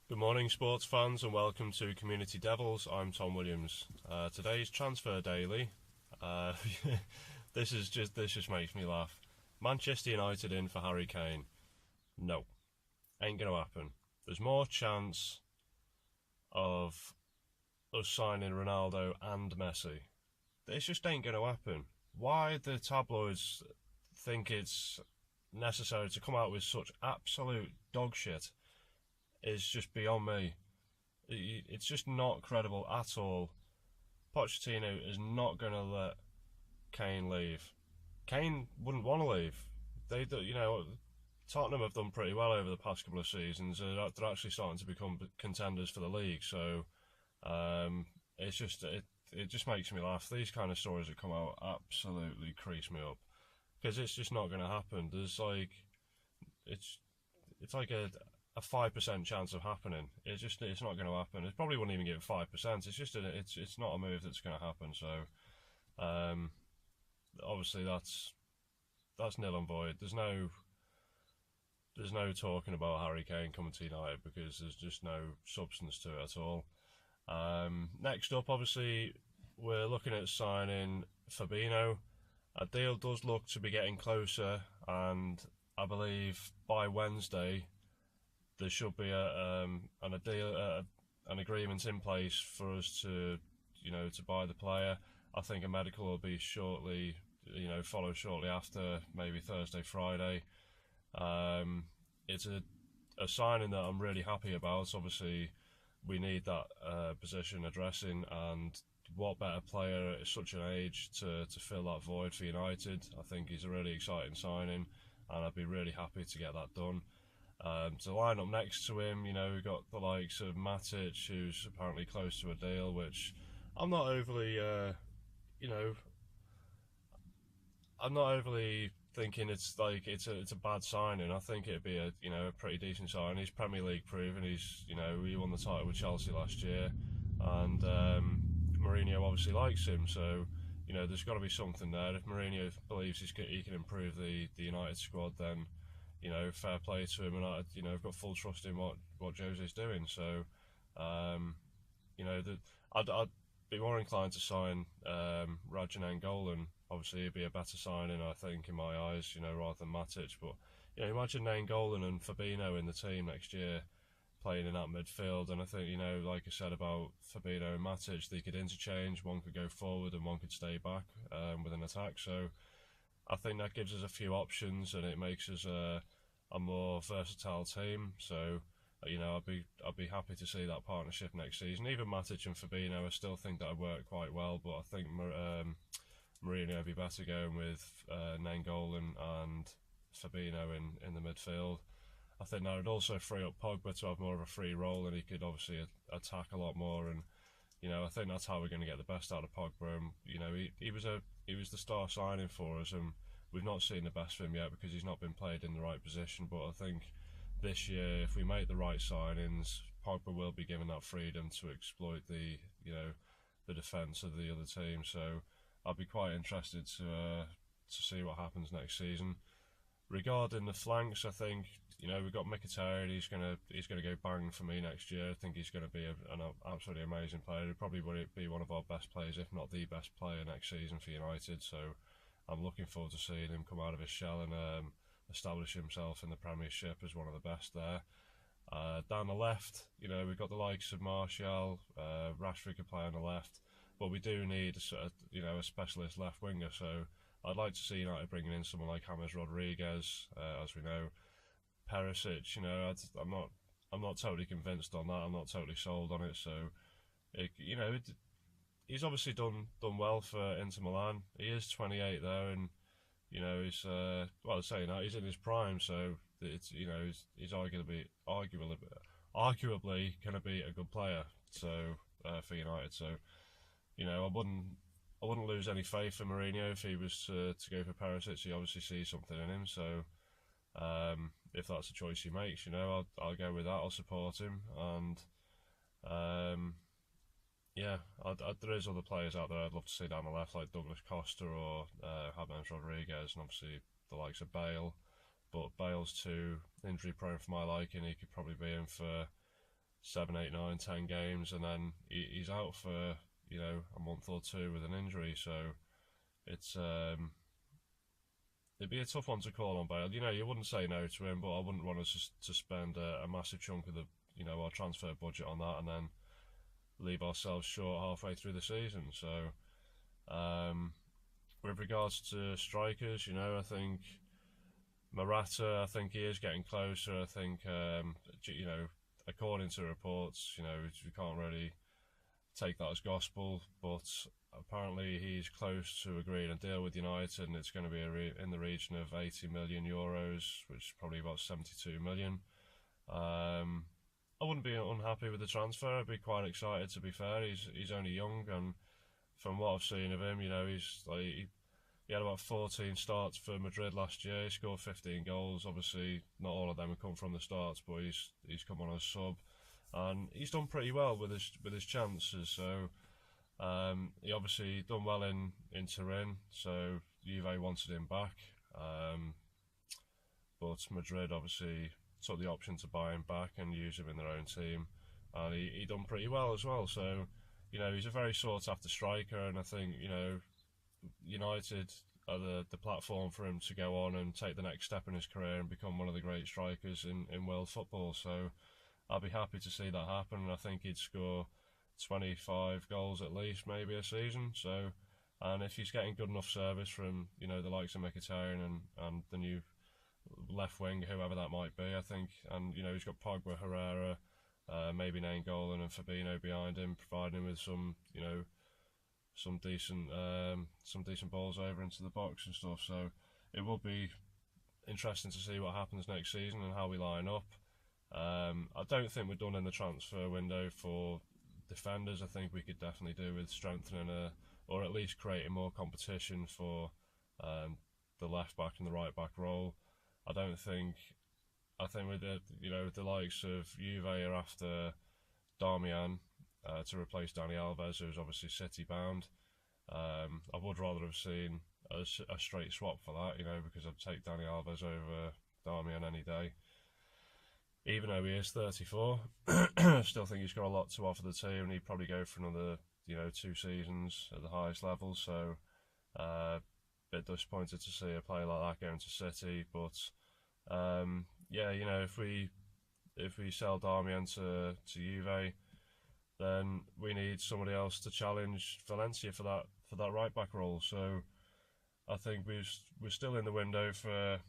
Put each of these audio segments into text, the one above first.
Good morning, sports fans, and welcome to Community Devils. I'm Tom Williams. Today's transfer daily. Uh, this just makes me laugh. Manchester United in for Harry Kane. No, ain't gonna happen. There's more chance of us signing Ronaldo and Messi. This just ain't gonna happen. Why the tabloids think it's necessary to come out with such absolute dog shit is just beyond me. It's just not credible at all. Pochettino is not going to let Kane leave. Kane wouldn't want to leave. Tottenham have done pretty well over the past couple of seasons. They're actually starting to become contenders for the league. So it just makes me laugh. These kind of stories that come out absolutely crease me up because it's just not going to happen. There's it's like a 5% chance of happening. It's not going to happen. It probably wouldn't even get 5%. It's not a move that's going to happen. So obviously that's nil and void. There's no talking about Harry Kane coming to United because there's just no substance to it at all. Next up, obviously, we're looking at signing Fabinho. A deal does look to be getting closer, and I believe by Wednesday there should be an agreement in place for us to buy the player. I think a medical will be follow shortly after, maybe Thursday, Friday. It's a signing that I'm really happy about. Obviously, we need that position addressing, and what better player at such an age to fill that void for United. I think he's a really exciting signing, and I'd be really happy to get that done. To line up next to him, we've got the likes of MATIC, who's apparently close to a deal, which I'm not overly, I'm not overly thinking it's a bad signing. I think it'd be a pretty decent signing. He's Premier League proven. He won the title with Chelsea last year, and Mourinho obviously likes him. So there's got to be something there. If Mourinho believes he can improve the United squad, then fair play to him, and I've got full trust in what Jose's doing. So I'd be more inclined to sign Radja Nainggolan. Obviously, it'd be a better signing, I think, in my eyes, rather than Matic. But imagine Nainggolan and Fabinho in the team next year, playing in that midfield. And I think, like I said about Fabinho and Matic, they could interchange. One could go forward and one could stay back with an attack. So I think that gives us a few options, and it makes us a more versatile team. So I'd be happy to see that partnership next season. Even Matic and Fabinho, I still think that would work quite well, but I think Mourinho would be better going with Nainggolan and Fabinho in the midfield. I think that would also free up Pogba to have more of a free role, and he could obviously attack a lot more. And I think that's how we're going to get the best out of Pogba. And he was the star signing for us, and we've not seen the best of him yet because he's not been played in the right position. But I think this year, if we make the right signings, Pogba will be given that freedom to exploit the defence of the other team. So I'd be quite interested to see what happens next season. Regarding the flanks, I think we've got Mkhitaryan. He's gonna go bang for me next year. I think he's going to be an absolutely amazing player. He'll probably be one of our best players, if not the best player next season for United. So I'm looking forward to seeing him come out of his shell and establish himself in the Premiership as one of the best there. Down the left, we've got the likes of Martial. Rashford could play on the left, but we do need a specialist left winger. So I'd like to see United bringing in someone like James Rodriguez, as we know. Perisic, I'm not totally convinced on that. I'm not totally sold on it. So, he's obviously done well for Inter Milan. He is 28 there, and he's saying that he's in his prime. So it's he's arguably going to be a good player. So for United, so I wouldn't lose any faith in Mourinho if he was to go for Perisic. He obviously sees something in him. So if that's a choice he makes, I'll go with that. I'll support him. And there is other players out there I'd love to see down the left, like Douglas Costa or James Rodriguez, and obviously the likes of Bale. But Bale's too injury prone for my liking. He could probably be in for 7, 8, 9, 10 games, and then he's out for, you know, a month or two with an injury. So it's it'd be a tough one to call on Bale. You know, you wouldn't say no to him, but I wouldn't want us to spend a massive chunk of the, you know, our transfer budget on that and then leave ourselves short halfway through the season. So with regards to strikers, you know, I think MORATA, I think he is getting closer. I think, you know, according to reports, you know, we can't really take that as gospel, but apparently he's close to agreeing a deal with United, and it's going to be in the region of 80 million euros, which is probably about 72 million. I wouldn't be unhappy with the transfer. I'd be quite excited, to be fair. He's only young, and from what I've seen of him, you know, he had about 14 starts for Madrid last year. He scored 15 goals. Obviously, not all of them have come from the starts, but he's come on as sub, and he's done pretty well with his chances. So he obviously done well in Turin. So Juve wanted him back, but Madrid obviously took the option to buy him back and use him in their own team, and he done pretty well as well. So, you know, he's a very sought after striker, and I think, you know, United are the platform for him to go on and take the next step in his career and become one of the great strikers in world football. So I'll be happy to see that happen. I think he'd score 25 goals at least, maybe a season. So, and if he's getting good enough service from, you know, the likes of Mkhitaryan and the new left wing, whoever that might be, I think, and, you know, he's got Pogba, Herrera, maybe Nainggolan and Fabinho behind him, providing him with some, you know, some decent balls over into the box and stuff. So it will be interesting to see what happens next season and how we line up. I don't think we're done in the transfer window for defenders. I think we could definitely do with strengthening or at least creating more competition for the left back and the right back role. I think with the likes of Juve are after Darmian to replace Dani Alves, who's obviously City bound. I would rather have seen a straight swap for that, you know, because I'd take Dani Alves over Darmian any day. Even though he is 34, I still think he's got a lot to offer the team, and he'd probably go for another, you know, 2 seasons at the highest level. So, bit disappointed to see a player like that going to City, but yeah, you know, if we sell Darmian to Juve, then we need somebody else to challenge Valencia for that right back role. So I think we're still in the window for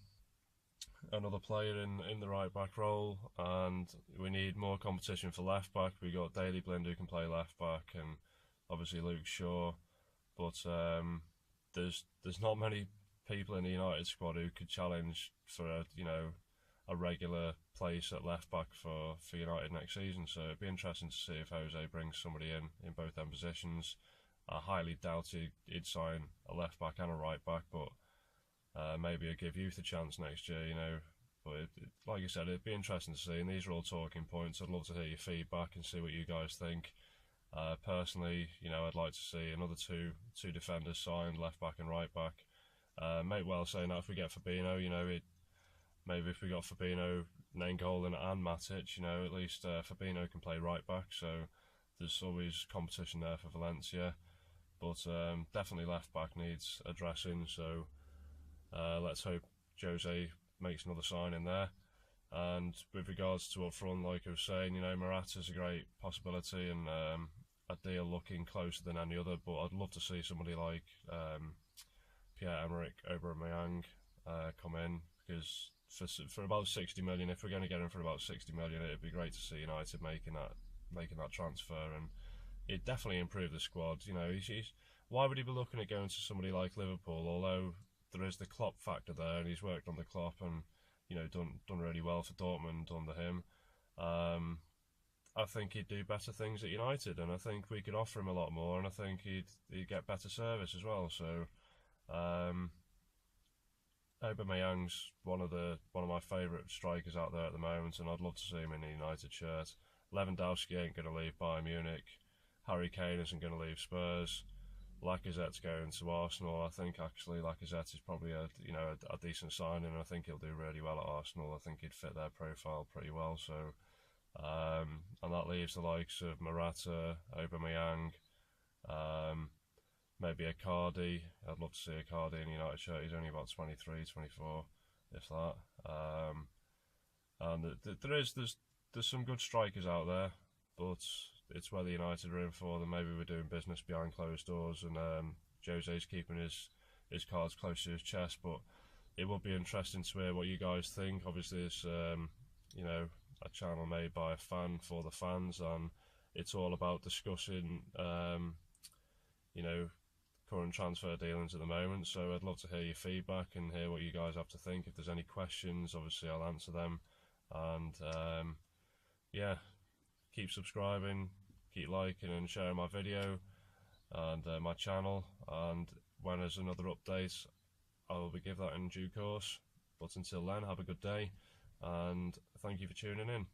another player in the right back role, and we need more competition for left back. We got Daley Blind who can play left back, and obviously Luke Shaw, but there's not many people in the United squad who could challenge for a regular place at left back for United next season. So it'd be interesting to see if Jose brings somebody in both them positions. I highly doubt he'd sign a left back and a right back, but maybe he'll give youth a chance next year, you know. But like you said, it'd be interesting to see, and these are all talking points. I'd love to hear your feedback and see what you guys think. Personally, you know, I'd like to see another two defenders signed, left back and right back. May well say now if we get Fabinho, you know, maybe if we got Fabinho, Nainggolan and Matic, you know, at least Fabinho can play right back, so there's always competition there for Valencia. But definitely left back needs addressing, so let's hope Jose makes another signing there. And with regards to up front, like I was saying, you know, Morata's a great possibility and a deal looking closer than any other, but I'd love to see somebody like Pierre-Emerick Aubameyang come in, because for about 60 million, if we're going to get him for about 60 million, it'd be great to see United making that transfer, and it'd definitely improve the squad. You know, why would he be looking at going to somebody like Liverpool? Although there is the Klopp factor there, and he's worked under Klopp and, you know, done really well for Dortmund under him. I think he'd do better things at United, and I think we could offer him a lot more, and I think he'd get better service as well. So Aubameyang's one of my favourite strikers out there at the moment, and I'd love to see him in a United shirt. Lewandowski ain't going to leave Bayern Munich. Harry Kane isn't going to leave Spurs. Lacazette's going to Arsenal. I think actually Lacazette is probably a decent signing. I think he'll do really well at Arsenal. I think he'd fit their profile pretty well. So and that leaves the likes of Morata, Aubameyang, maybe a Cardi. I'd love to see a Cardi in a United shirt. He's only about 23, 24, if that. And there's some good strikers out there, but it's whether United are in for them. Maybe we're doing business behind closed doors, and Jose's keeping his cards close to his chest. But it will be interesting to hear what you guys think. Obviously, it's you know, a channel made by a fan for the fans, and it's all about discussing you know, current transfer dealings at the moment. So I'd love to hear your feedback and hear what you guys have to think. If there's any questions, obviously I'll answer them. And yeah, keep subscribing, keep liking and sharing my video and my channel, and when there's another update I will give that in due course. But until then, have a good day and thank you for tuning in.